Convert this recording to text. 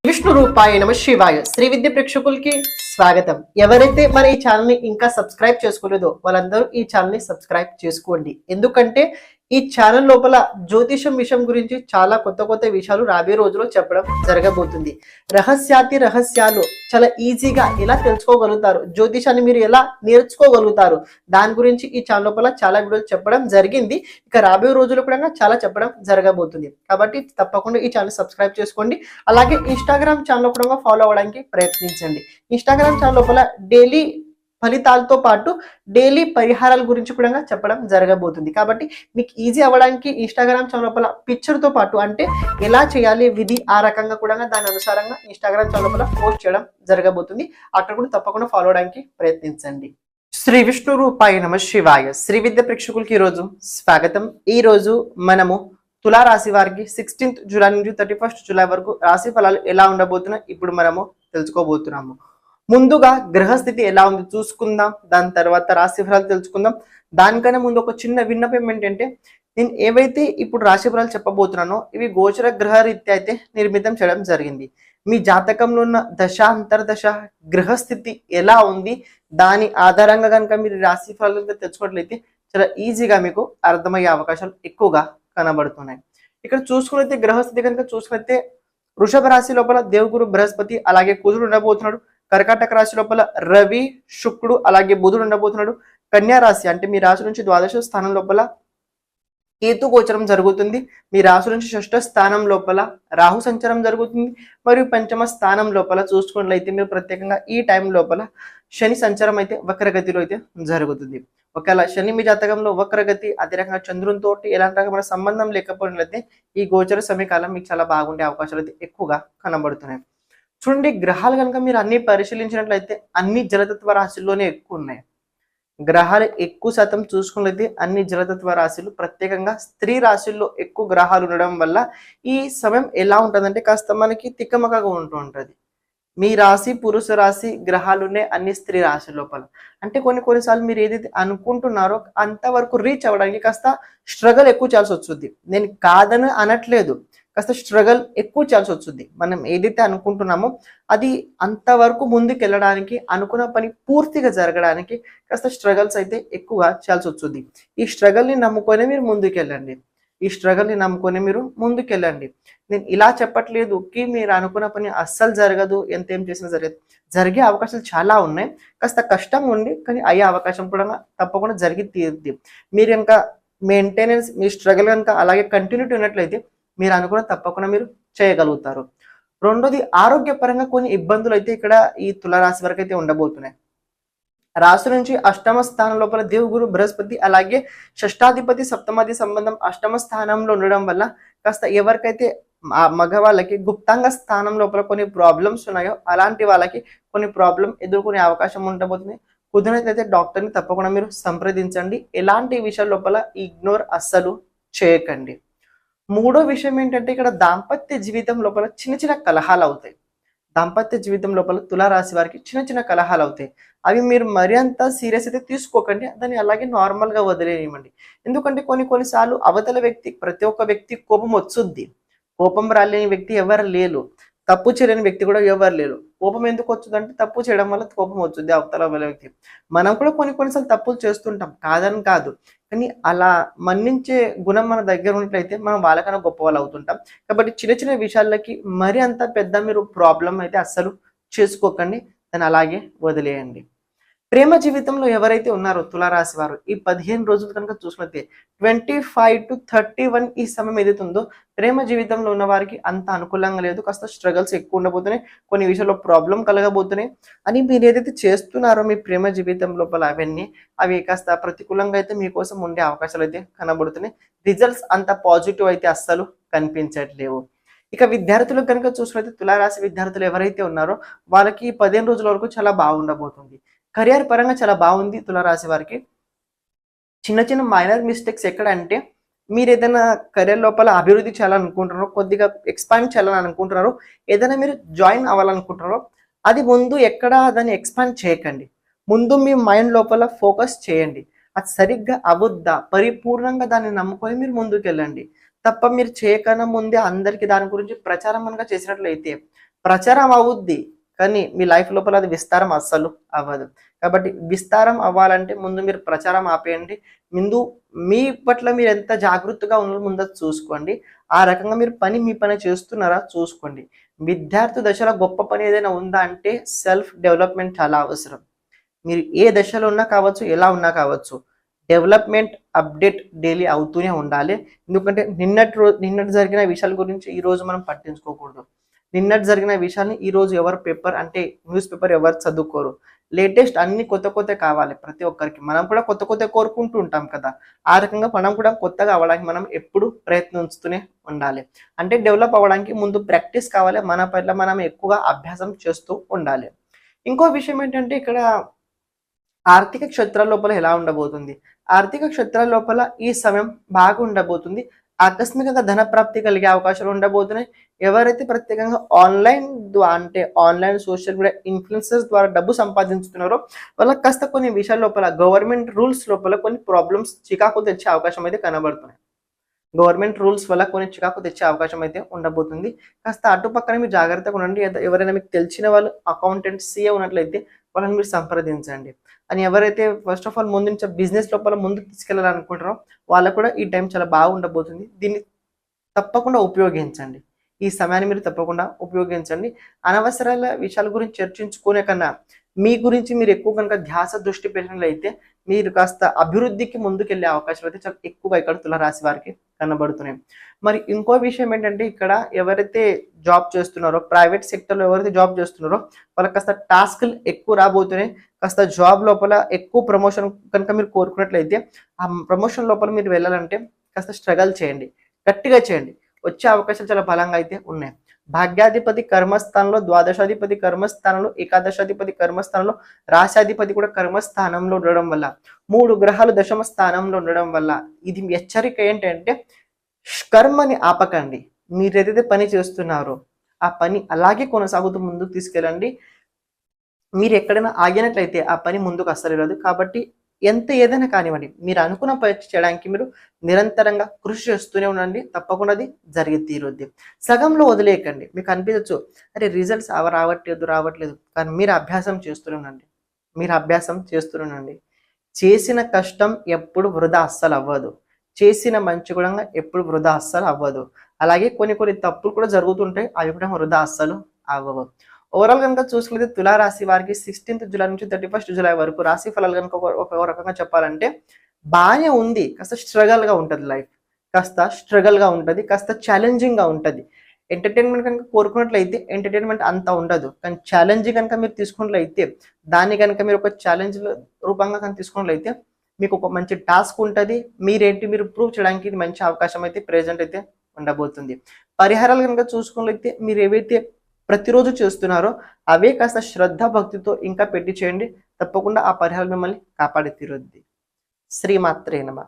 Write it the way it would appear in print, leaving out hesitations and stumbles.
విష్ణు రూపాయ నమ శివాయ శ్రీ విద్య ప్రేక్షకులకి స్వాగతం. ఎవరైతే మన ఈ ఛానల్ ని ఇంకా సబ్స్క్రైబ్ చేసుకోలేదో వాళ్ళందరూ ఈ ఛానల్ ని సబ్స్క్రైబ్ చేసుకోండి. ఎందుకంటే ఈ ఛానల్ లోపల జ్యోతిషం విషయం గురించి చాలా కొత్త కొత్త విషయాలు రాబోయే రోజుల్లో చెప్పడం జరగబోతుంది. రహస్యాలు చాలా ఈజీగా ఎలా తెలుసుకోగలుగుతారు, జ్యోతిషాన్ని మీరు ఎలా నేర్చుకోగలుగుతారు, దాని గురించి ఈ ఛానల్ లోపల చాలా వీడియోలు చెప్పడం జరిగింది. ఇక రాబోయే రోజుల్లో కూడా చాలా చెప్పడం జరగబోతుంది. కాబట్టి తప్పకుండా ఈ ఛానల్ సబ్స్క్రైబ్ చేసుకోండి. అలాగే ఇన్స్టాగ్రామ్ ఛానల్ కూడా ఫాలో అవ్వడానికి ప్రయత్నించండి. ఇన్స్టాగ్రామ్ ఛానల్ లోపల డైలీ ఫలితాలతో పాటు డైలీ పరిహారాల గురించి కూడా చెప్పడం జరగబోతుంది. కాబట్టి మీకు ఈజీ అవ్వడానికి ఇన్స్టాగ్రామ్ ఛానల్ లోపల పిక్చర్తో పాటు అంటే ఎలా చేయాలి విధి ఆ రకంగా కూడా దాని అనుసారంగా ఇన్స్టాగ్రామ్ ఛానల్ లోపల పోస్ట్ చేయడం జరగబోతుంది. అక్కడ కూడా తప్పకుండా ఫాలో అవడానికి ప్రయత్నించండి. శ్రీ విష్ణు రూపాయ నమ శివాయ శ్రీ విద్య ప్రేక్షకులకి ఈరోజు స్వాగతం. ఈ రోజు మనము తులా రాశి వారికి 16th జూలై నుంచి 31st జూలై వరకు రాశి ఫలాలు ఎలా ఉండబోతున్నాయి ఇప్పుడు మనము తెలుసుకోబోతున్నాము. ముందుగా గ్రహస్థితి ఎలా ఉంది చూసుకుందాం, దాని తర్వాత రాశి ఫలాలు తెలుసుకుందాం. దానికన్నా ముందు ఒక చిన్న విన్నపం ఏంటంటే, నేను ఏవైతే ఇప్పుడు రాశి ఫలాలు చెప్పబోతున్నానో ఇవి గోచర గ్రహ రీత్యా అయితే నిర్మితం చేయడం జరిగింది. మీ జాతకంలో ఉన్న దశ అంతర్దశ గ్రహస్థితి ఎలా ఉంది దాని ఆధారంగా కనుక మీరు రాశి ఫలాలు తెలుసుకున్నట్లయితే చాలా ఈజీగా మీకు అర్థమయ్యే అవకాశాలు ఎక్కువగా కనబడుతున్నాయి. ఇక్కడ చూసుకున్నైతే గ్రహస్థితి కనుక చూసుకున్నైతే వృషభ రాశి లోపల దేవగురు బృహస్పతి అలాగే కుజుడు ఉండబోతున్నాడు. కర్కాటక రాశి లోపల రవి శుక్రుడు అలాగే బుధుడు ఉండబోతున్నాడు. కన్యా రాశి అంటే మీ రాశి నుంచి ద్వాదశ స్థానం లోపల కేతు గోచరం జరుగుతుంది. మీ రాశి నుంచి షష్ఠ స్థానం లోపల రాహు సంచారం జరుగుతుంది. మరియు పంచమ స్థానం లోపల చూసుకున్నట్లయితే మీరు ప్రత్యేకంగా ఈ టైం లోపల శని సంచారం అయితే వక్రగతిలో అయితే జరుగుతుంది. ఒకవేళ శని మీ జాతకంలో వక్రగతి అదే రకంగా చంద్రునితో ఎలాంటి రకమైన సంబంధం లేకపోయినట్లయితే ఈ గోచర సమయకాలం మీకు చాలా బాగుండే అవకాశాలు అయితే ఎక్కువగా కనబడుతున్నాయి. చూడండి, గ్రహాలు కనుక మీరు అన్ని పరిశీలించినట్లయితే అన్ని జలతత్వ రాశుల్లోనే ఎక్కువ ఉన్నాయి. గ్రహాలు ఎక్కువ శాతం చూసుకున్నట్లయితే అన్ని జలతత్వ రాశులు, ప్రత్యేకంగా స్త్రీ రాశుల్లో ఎక్కువ గ్రహాలు ఉండడం వల్ల ఈ సమయం ఎలా ఉంటుందంటే కాస్త మనకి తిక్కమకగా ఉంటూ ఉంటుంది. మీ రాశి పురుష రాశి గ్రహాలునే అన్ని స్త్రీ రాశి లోపల అంటే కొన్నిసార్లు మీరు ఏదైతే అనుకుంటున్నారో అంతవరకు రీచ్ అవ్వడానికి కాస్త స్ట్రగల్ ఎక్కువ చేయాల్సి వస్తుంది. నేను కాదని అనట్లేదు, కాస్త స్ట్రగల్ ఎక్కువ చేయాల్సి వస్తుంది. మనం ఏదైతే అనుకుంటున్నామో అది అంతవరకు ముందుకు వెళ్ళడానికి, అనుకున్న పని పూర్తిగా జరగడానికి కాస్త స్ట్రగల్స్ అయితే ఎక్కువగా చేయాల్సి వస్తుంది. ఈ స్ట్రగల్ని నమ్ముకొని మీరు ముందుకెళ్ళండి. నేను ఇలా చెప్పట్లేదు కి మీరు అనుకున్న పని అస్సలు జరగదు, ఎంత ఏం చేసినా జరగదు. జరిగే అవకాశాలు చాలా ఉన్నాయి. కాస్త కష్టం ఉండి కానీ అయ్యే అవకాశం కూడా తప్పకుండా జరిగి తీరుద్ది. మీరు ఇంకా మెయింటెనెన్స్ మీ స్ట్రగల్ కనుక అలాగే కంటిన్యూటీ ఉన్నట్లయితే మీరు అనుకున్న తప్పకుండా మీరు చేయగలుగుతారు. రెండోది, ఆరోగ్యపరంగా కొన్ని ఇబ్బందులు అయితే ఇక్కడ ఈ తులారాశి వరకు అయితే ఉండబోతున్నాయి. రాశి నుంచి అష్టమ స్థానం లోపల దేవగురు బృహస్పతి అలాగే షష్టాధిపతి సప్తమాది సంబంధం అష్టమ స్థానంలో ఉండడం వల్ల కాస్త ఎవరికైతే మగవాళ్ళకి గుప్తాంగ స్థానం లోపల కొన్ని ప్రాబ్లమ్స్ ఉన్నాయో అలాంటి వాళ్ళకి కొన్ని ప్రాబ్లం ఎదుర్కొనే అవకాశం ఉండబోతుంది. కుదిరినట్లయితే డాక్టర్ని తప్పకుండా మీరు సంప్రదించండి. ఎలాంటి విషయాల లోపల ఇగ్నోర్ అస్సలు చేయకండి. మూడో విషయం ఏంటంటే ఇక్కడ దాంపత్య జీవితం లోపల చిన్న చిన్న కలహాలు అవుతాయి. దాంపత్య జీవితం లోపల తులారాశి వారికి చిన్న చిన్న కలహాలు అవుతాయి. అవి మీరు మరి అంత సీరియస్ అయితే తీసుకోకండి, దాన్ని అలాగే నార్మల్గా వదిలేనివ్వండి. ఎందుకంటే కొన్నిసార్లు అవతల వ్యక్తి, ప్రతి ఒక్క వ్యక్తి కోపం వచ్చుద్ది. కోపం రాలేని వ్యక్తి ఎవరు లేరు, తప్పు చేయలేని వ్యక్తి కూడా ఎవరు లేరు. కోపం ఎందుకు వచ్చుదంటే తప్పు చేయడం వల్ల కోపం వచ్చుద్ది అవతల వ్యక్తి. మనం కూడా కొన్నిసార్లు తప్పులు చేస్తుంటాం, కాదని కాదు, కానీ అలా మన్నించే గుణం మన దగ్గర ఉన్నట్లయితే మనం వాళ్ళకన్నా గొప్ప వాళ్ళు అవుతుంటాం. కాబట్టి చిన్న చిన్న విషయాలకి మరి అంత పెద్ద మీరు ప్రాబ్లం అయితే అస్సలు చేసుకోకండి, దాన్ని అలాగే వదిలేయండి. ప్రేమ జీవితంలో ఎవరైతే ఉన్నారో తులారాశి వారు ఈ 15 రోజులు కనుక చూసినట్లయితే 25 to 31 ఈ సమయం ఏదైతే ఉందో ప్రేమ జీవితంలో ఉన్న వారికి అంత అనుకూలంగా లేదు. కాస్త స్ట్రగల్స్ ఎక్కువ ఉండబోతున్నాయి, కొన్ని విషయాల్లో ప్రాబ్లం కలగబోతున్నాయి. అని మీరు ఏదైతే చేస్తున్నారో మీ ప్రేమ జీవితం లోపల అవి కాస్త ప్రతికూలంగా అయితే మీకోసం ఉండే అవకాశాలు అయితే కనబడుతున్నాయి. రిజల్ట్స్ అంత పాజిటివ్ అయితే అస్సలు కనిపించట్లేవు. ఇక విద్యార్థులకు కనుక చూసినట్లయితే తులారాశి విద్యార్థులు ఎవరైతే ఉన్నారో వాళ్ళకి 15 రోజుల వరకు చాలా బాగుండబోతుంది. కెరియర్ పరంగా చాలా బాగుంది. తులారాశి వారికి చిన్న చిన్న మైనర్ మిస్టేక్స్ ఎక్కడ అంటే, మీరు ఏదైనా కెరియర్ లోపల అభివృద్ధి చేయాలనుకుంటున్నారో, కొద్దిగా ఎక్స్పాండ్ చేయాలని అనుకుంటున్నారో, ఏదైనా మీరు జాయిన్ అవ్వాలనుకుంటున్నారో అది ముందు ఎక్కడ దాన్ని ఎక్స్పాండ్ చేయకండి. ముందు మీ మైండ్ లోపల ఫోకస్ చేయండి. అది సరిగ్గా అవద్దా పరిపూర్ణంగా దాన్ని నమ్ముకొని మీరు ముందుకు వెళ్ళండి. తప్ప మీరు చేయకన్నా ముందే అందరికీ దాని గురించి ప్రచారం కనుక చేసినట్లయితే ప్రచారం అవుద్ది, కానీ మీ లైఫ్ లోపల అది విస్తారం అస్సలు అవ్వదు. కాబట్టి విస్తారం అవ్వాలంటే ముందు మీరు ప్రచారం ఆపేయండి. ముందు మీ పట్ల మీరు ఎంత జాగృతగా ఉన్నారో ముందు అది చూసుకోండి. ఆ రకంగా మీరు మీ పని చేస్తున్నారా చూసుకోండి. విద్యార్థి దశలో గొప్ప పని ఏదైనా ఉందా అంటే సెల్ఫ్ డెవలప్మెంట్ చాలా అవసరం. మీరు ఏ దశలో ఉన్నా కావచ్చు, ఎలా ఉన్నా కావచ్చు, డెవలప్మెంట్ అప్డేట్ డైలీ అవుతూనే ఉండాలి. ఎందుకంటే నిన్నటి జరిగిన విషయాల గురించి ఈరోజు మనం పట్టించుకోకూడదు. నిన్నటి జరిగిన విషయాన్ని ఈరోజు ఎవరు పేపర్ అంటే న్యూస్ పేపర్ ఎవరు చదువుకోరు. లేటెస్ట్ అన్ని కొత్త కావాలి ప్రతి ఒక్కరికి. మనం కూడా కొత్త కోరుకుంటూ ఉంటాం కదా. ఆ రకంగా మనం కూడా కొత్తగా అవ్వడానికి మనం ఎప్పుడు ప్రయత్నిస్తూనే ఉండాలి. అంటే డెవలప్ అవ్వడానికి ముందు ప్రాక్టీస్ కావాలి. మన పట్ల మనం ఎక్కువగా అభ్యాసం చేస్తూ ఉండాలి. ఇంకో విషయం ఏంటంటే ఇక్కడ ఆర్థిక క్షేత్రాల లోపల ఎలా ఉండబోతుంది? ఆర్థిక క్షేత్రాల లోపల ఈ సమయం బాగా ఉండబోతుంది. ఆకస్మికంగా ధన ప్రాప్తి కలిగే అవకాశాలు ఉండబోతున్నాయి. ఎవరైతే ప్రత్యేకంగా ఆన్లైన్ సోషల్ మీడియా ఇన్ఫ్లుయెన్సర్స్ ద్వారా డబ్బు సంపాదించుతున్నారో వాళ్ళకి కాస్త కొన్ని విషయాల లోపల గవర్నమెంట్ రూల్స్ లోపల కొన్ని ప్రాబ్లమ్స్ చికాకు తెచ్చే అవకాశం అయితే కనబడుతున్నాయి. గవర్నమెంట్ రూల్స్ వల్ల కొన్ని చికాకు తెచ్చే అవకాశం అయితే ఉండబోతుంది. కాస్త అటుపక్కన మీరు జాగ్రత్తగా ఉండండి. ఎవరైనా మీకు తెలిసిన వాళ్ళు అకౌంటెంట్ సీఏ ఉన్నట్లయితే వాళ్ళని మీరు సంప్రదించండి. అని ఎవరైతే ఫస్ట్ ఆఫ్ ఆల్ ముందు నుంచి బిజినెస్ లోపల ముందుకు తీసుకెళ్లాలనుకుంటారో వాళ్ళకు కూడా ఈ టైం చాలా బాగుండబోతుంది. దీన్ని తప్పకుండా ఉపయోగించండి. ఈ సమయాన్ని మీరు తప్పకుండా ఉపయోగించండి. అనవసరాల విషయాల గురించి చర్చించుకునే కన్నా మీ గురించి మీరు ఎక్కువ కనుక ధ్యాస దృష్టి పెట్టినట్లయితే మీరు కాస్త అభివృద్ధికి ముందుకెళ్లే అవకాశాలు అయితే చాలా ఎక్కువగా ఇక్కడ తులారాశి వారికి కనబడుతున్నాయి. మరి ఇంకో విషయం ఏంటంటే ఇక్కడ ఎవరైతే జాబ్ చేస్తున్నారో ప్రైవేట్ సెక్టర్లో ఎవరైతే జాబ్ చేస్తున్నారో వాళ్ళకి కాస్త టాస్క్లు ఎక్కువ రాబోతున్నాయి. కాస్త జాబ్ లోపల ఎక్కువ ప్రమోషన్ కనుక మీరు కోరుకున్నట్లయితే ఆ ప్రమోషన్ లోపల మీరు వెళ్ళాలంటే కాస్త స్ట్రగల్ చేయండి, గట్టిగా చేయండి. వచ్చే అవకాశాలు చాలా బలంగా అయితే ఉన్నాయి. భాగ్యాధిపతి కర్మస్థానంలో, ద్వాదశాధిపతి కర్మస్థానంలో, ఏకాదశాధిపతి కర్మస్థానంలో, రాశాధిపతి కూడా కర్మస్థానంలో ఉండడం వల్ల 3 గ్రహాలు దశమ స్థానంలో ఉండడం వల్ల ఇది హెచ్చరిక ఏంటంటే కర్మని ఆపకండి. మీరు ఏదైతే పని చేస్తున్నారో ఆ పని అలాగే కొనసాగుతూ ముందుకు తీసుకెళ్ళండి. మీరు ఎక్కడైనా ఆగినట్లయితే ఆ పని ముందుకు అస్సలు వెళ్ళదు. కాబట్టి ఎంత ఏదైనా కానివ్వండి, మీరు అనుకున్న పని చేయడానికి మీరు నిరంతరంగా కృషి చేస్తూనే ఉండండి. తప్పకుండా అది జరిగి తీరుద్ది. సగంలో వదిలేయకండి. మీకు అనిపించవచ్చు అరే రిజల్ట్స్ రావట్లేదు, కానీ మీరు అభ్యాసం చేస్తూనే ఉండండి. చేసిన కష్టం ఎప్పుడు వృధా అస్సలు అవ్వదు. చేసిన మంచి కూడా ఎప్పుడు వృధా అస్సలు అవ్వదు. అలాగే కొన్ని తప్పులు కూడా జరుగుతుంటాయి, అవి కూడా వృధా అస్సలు అవ్వవు. ఓవరాల్ కనుక చూసుకుంటే తులారాశి వారికి 16th జూలై నుంచి 31st జూలై వరకు రాశి ఫలాలు కనుక ఒక రకంగా చెప్పాలంటే బాగానే ఉంది. కాస్త స్ట్రగల్గా ఉంటుంది లైఫ్, కాస్త ఛాలెంజింగ్గా ఉంటుంది. ఎంటర్టైన్మెంట్ కనుక కోరుకున్నట్లయితే ఎంటర్టైన్మెంట్ అంత ఉండదు, కానీ ఛాలెంజింగ్ కనుక మీరు తీసుకున్నట్లయితే దాన్ని కనుక మీరు ఒక ఛాలెంజ్ రూపంగా కనుక తీసుకున్నట్లయితే మీకు ఒక మంచి టాస్క్ ఉంటుంది. మీరు ప్రూవ్ చేయడానికి ఇది మంచి అవకాశం అయితే ప్రెజెంట్ అయితే ఉండబోతుంది. పరిహారాలు కనుక చూసుకున్నట్లయితే మీరు ఏవైతే ప్రతిరోజు చేస్తున్నారో అవే కాస్త శ్రద్ధ భక్తితో ఇంకా పెట్టి చేయండి. తప్పకుండా ఆ పరిహారం మిమ్మల్ని కాపాడి తీరుద్ది. శ్రీమాత్రే నమః.